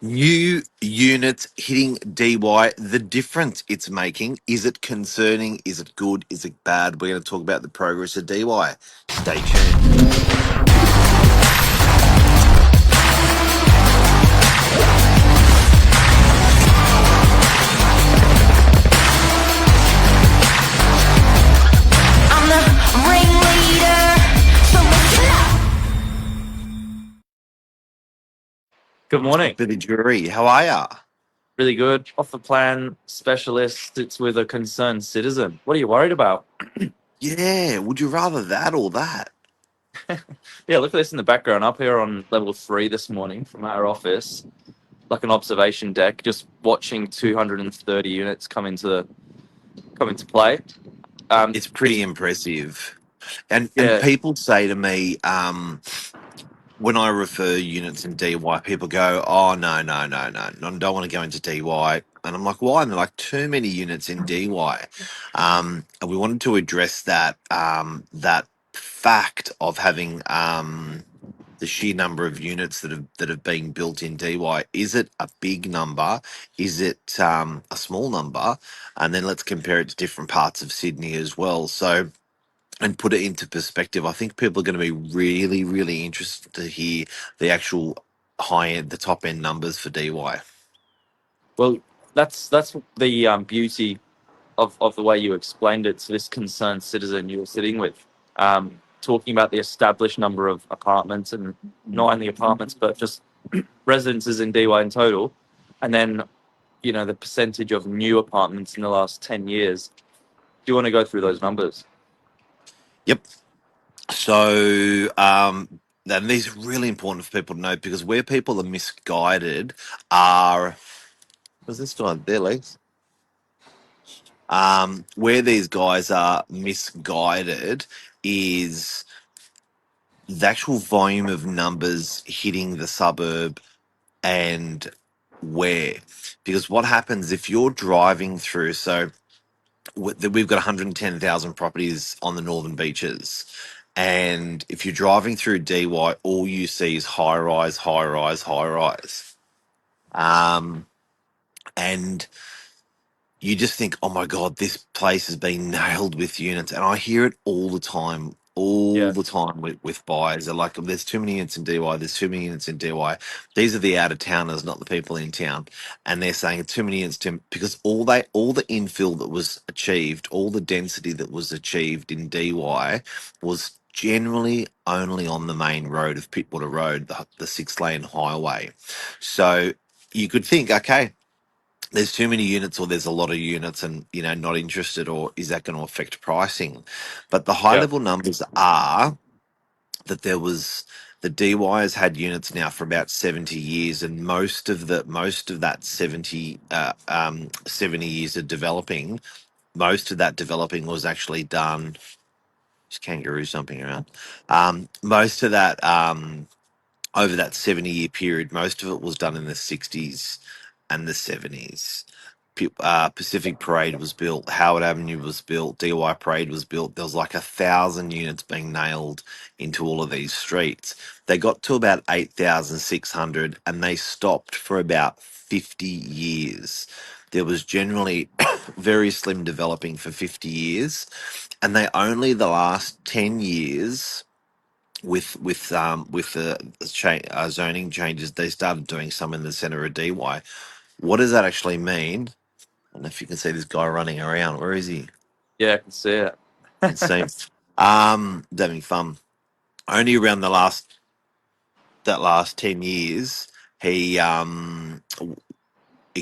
New units hitting DY, the difference it's making. Is it concerning? Is it good? Is it bad? We're going to talk about the progress of DY. Stay tuned. I'm the ringleader, so listen up. Good morning. Billy Jury, how are ya? Really good. Off the plan specialist sits with a concerned citizen. What are you worried about? Yeah, would you rather that or that? Yeah, look at this in the background. Up here on level 3 this morning from our office, like an observation deck, just watching 230 units come into play. It's It's pretty impressive. And yeah, people say to me, when I refer units in DY, people go, "Oh no, I don't want to go into DY." And I'm like, "Why?" And they're like, "Too many units in DY." And we wanted to address that fact of having the sheer number of units that have been built in DY. Is it a big number? Is it a small number? And then let's compare it to different parts of Sydney as well. So and put it into perspective, I think people are going to be really, really interested to hear the actual high end, the top end numbers for DY. well, that's the beauty of the way you explained it to this concerned citizen you were sitting with. Talking about the established number of apartments, and not only apartments but just residences in DY in total, and then the percentage of new apartments in the last 10 years. Do you want to go through those numbers? Yep. So, and these are really important for people to know because where people are misguided are. Was this guy there, Legs? Where these guys are misguided is the actual volume of numbers hitting the suburb and where. Because what happens if you're driving through, so we've got 110,000 properties on the northern beaches. And if you're driving through DY, all you see is high rise, high rise, high rise. And you just think, oh my God, this place has been nailed with units. And I hear it all Yeah. the time with buyers. They're like, there's too many units in DY, there's too many units in DY. These are the out of towners, not the people in town. And they're saying too many units because all the infill that was achieved, all the density that was achieved in DY was generally only on the main road of Pittwater Road, the 6-lane highway. So you could think, okay, there's too many units or there's a lot of units and not interested, or is that going to affect pricing? But the high Yeah. level numbers are that the DY has had units now for about 70 years, and most of that 70 years of developing, most of that developing was actually done. Just kangaroo jumping around. Most of that over that 70-year period, most of it was done in the 60s and the 70s. Pacific Parade was built, Howard Avenue was built, DY Parade was built. There was like 1,000 units being nailed into all of these streets. They got to about 8,600 and they stopped for about 50 years. There was generally very slim developing for 50 years, and they only the last 10 years with the zoning changes, they started doing some in the center of DY. What does that actually mean? I don't know if you can see this guy running around. Where is he? Yeah, I can see it. It seems having fun. Only around that last 10 years, he it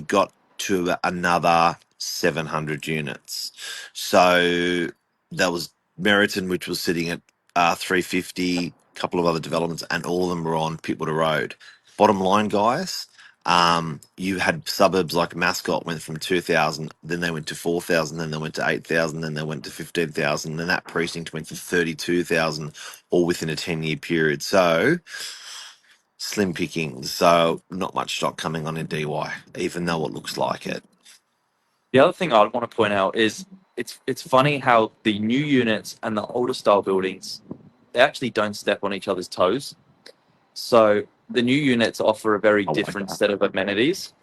got to another 700 units. So that was Meriton, which was sitting at 350, a couple of other developments, and all of them were on Pittwater Road. Bottom line, guys, you had suburbs like Mascot went from 2,000, then they went to 4,000, then they went to 8,000, then they went to 15,000, then that precinct went to 32,000, all within a 10-year period. So slim pickings. So not much stock coming on in DY, even though it looks like it. The other thing I want to point out is it's funny how the new units and the older style buildings, they actually don't step on each other's toes. So the new units offer a very I like different that. set of amenities.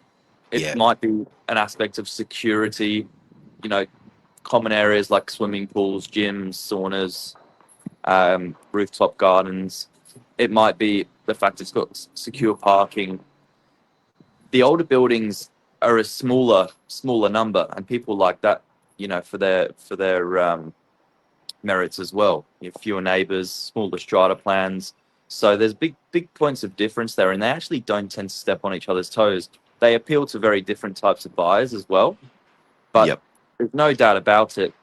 It Yeah. might be an aspect of security, you know, common areas like swimming pools, gyms, saunas, rooftop gardens. It might be the fact it's got secure parking. The older buildings are a smaller number, and people like that, for their merits as well. You have fewer neighbours, smaller strata plans. So there's big points of difference there, and they actually don't tend to step on each other's toes. They appeal to very different types of buyers as well. But Yep. there's no doubt about it.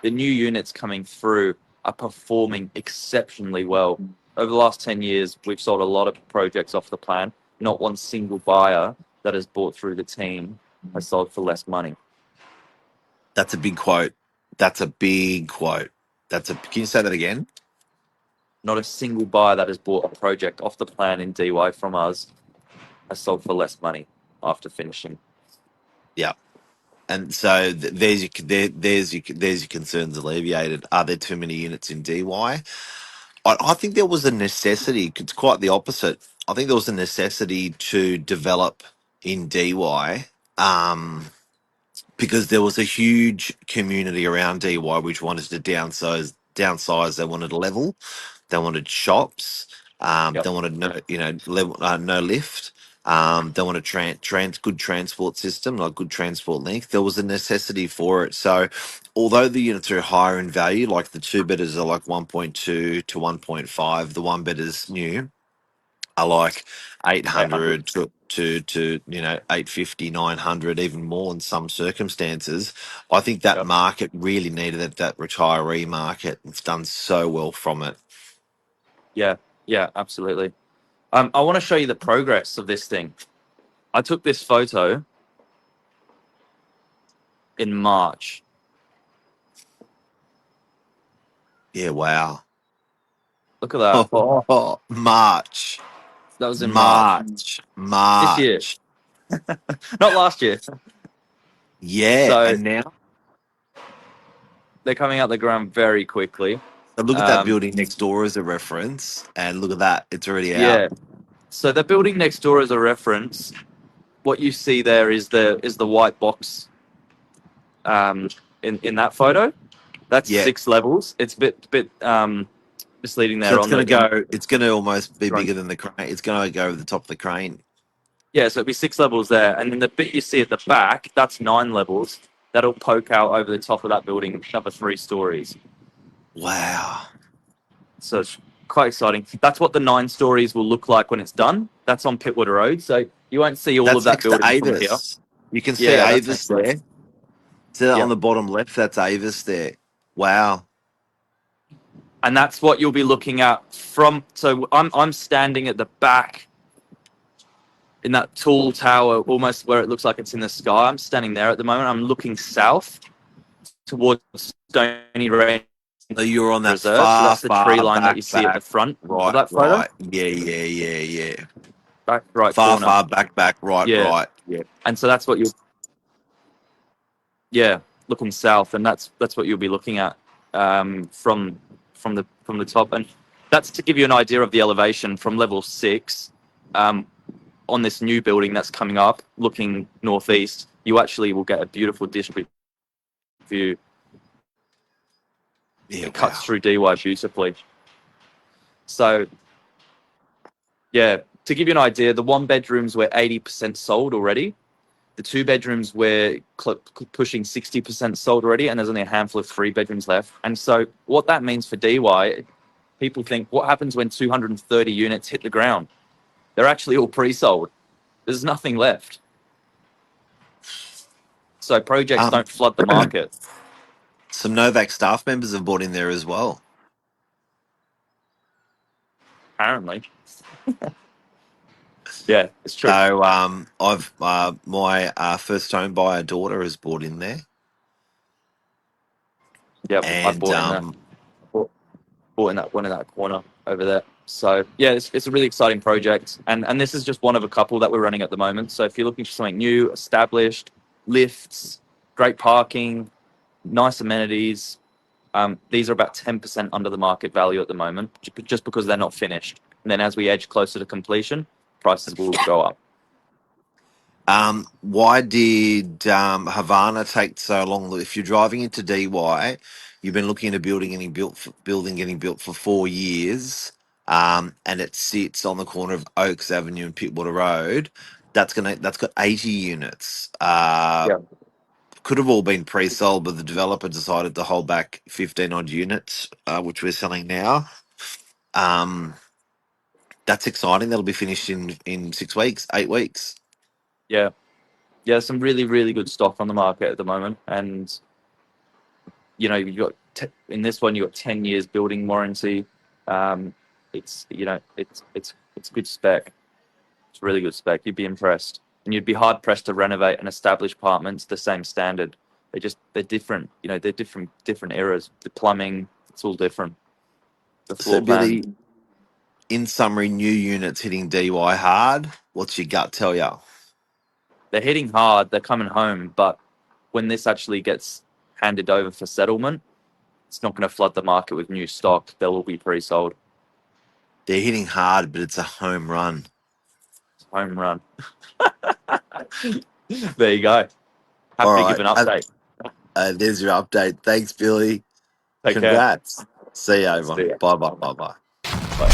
The new units coming through are performing exceptionally well. Over the last 10 years, we've sold a lot of projects off the plan. Not one single buyer that has bought through the team has sold for less money. That's a big quote. That's a big quote. Can you say that again? Not a single buyer that has bought a project off the plan in DY from us has sold for less money after finishing. Yeah. And so there's your concerns alleviated. Are there too many units in DY? I think there was a necessity. It's quite the opposite. I think there was a necessity to develop in DY, because there was a huge community around DY which wanted to downsize. Downsize. They wanted a level. They wanted shops. Yep. They wanted no lift. They wanted good transport system, like good transport link. There was a necessity for it. So, although the units are higher in value, like the two bedders are like 1.2 to 1.5, the one bedders new are like 800. 800 to 850, 900, even more in some circumstances. I think that Yep. market really needed it, that retiree market. It's done so well from it. Yeah. Yeah, absolutely. I want to show you the progress of this thing. I took this photo in March. Yeah, wow. Look at that. March. That was in March March. this year, March. not last year. Yeah, So and now they're coming out the ground very quickly. so look at that Um, building next door as a reference, and look at that, it's already out. yeah. So the building next door as a reference. What you see there is the white box in that photo. That's Yeah, 6 levels. It's a bit misleading so there on the in it's gonna almost be front. bigger than the crane. It's gonna go over the top of the crane. Yeah, so it'd be 6 levels there, and then the bit you see at the back, that's 9 levels. That'll poke out over the top of that building, another 3 stories. Wow. So it's quite exciting. That's what the 9 stories will look like when it's done. That's on Pittwood Road, so you won't see all of That's that next to building from here. Avis. You can see Yeah, that's Avis next to it. there. See that on Yeah, the bottom left? That's Avis there. Wow. and that's what you'll be looking at from. So I'm standing at the back in that tall tower, almost where it looks like it's in the sky. I'm standing there at the moment. I'm looking south towards Stony Range So you're on that Reserve. So far, that's the tree far line that you back, see at the back. front of Right, that photo. right. Yeah. Back right Far, corner. far back, back. Right, Yeah. right. Yeah. And so that's what yeah, looking south, and that's what you'll be looking at from the top. And that's to give you an idea of the elevation from level 6 on this new building that's coming up, looking northeast. You actually will get a beautiful district view. Yeah, It wow. cuts through DY beautifully. So, yeah, to give you an idea, the 1 bedrooms were 80% sold already. The 2 bedrooms were pushing 60% sold already, and there's only a handful of 3 bedrooms left. And so, what that means for DY, people think, what happens when 230 units hit the ground? They're actually all pre-sold. There's nothing left. So projects Um, don't flood the market. some Novak staff members have bought in there as well. Apparently, yeah, it's true. So I've my first home buyer daughter has bought in there, Yeah, I and bought in that. Bought in that one in that corner over there. So yeah, it's a really exciting project, and this is just one of a couple that we're running at the moment. So if you're looking for something new, established, lifts, great parking, nice amenities, these are about 10% under the market value at the moment, just because they're not finished. And then as we edge closer to completion, prices will go up. Why did Havana take so long? If you're driving into DY, you've been looking at a building getting built for 4 years, and it sits on the corner of Oaks Avenue and Pittwater Road. That's got 80 units. Yeah, Could have all been pre-sold, but the developer decided to hold back 15 odd units, which we're selling now. Um, that's exciting. That'll be finished in 6 weeks, 8 weeks. yeah, yeah. Some really, really good stock on the market at the moment, and you've got in this one you got 10 years building warranty. It's it's good spec. It's really good spec. You'd be impressed, and you'd be hard pressed to renovate an established apartment to the same standard. They're different. They're different eras. The plumbing, it's all different. The So, floor plan, Billy, in summary, new units hitting DY hard. What's your gut tell you? they're hitting hard. They're coming home, but when this actually gets handed over for settlement, it's not going to flood the market with new stock. They'll all be pre-sold. They're hitting hard, but it's a home run. Home run. There you go. All Happy to give right. an update. There's your update. Thanks, Billy. Take care. Congrats. See you, See everyone. ya. Bye, bye, bye, bye. Bye.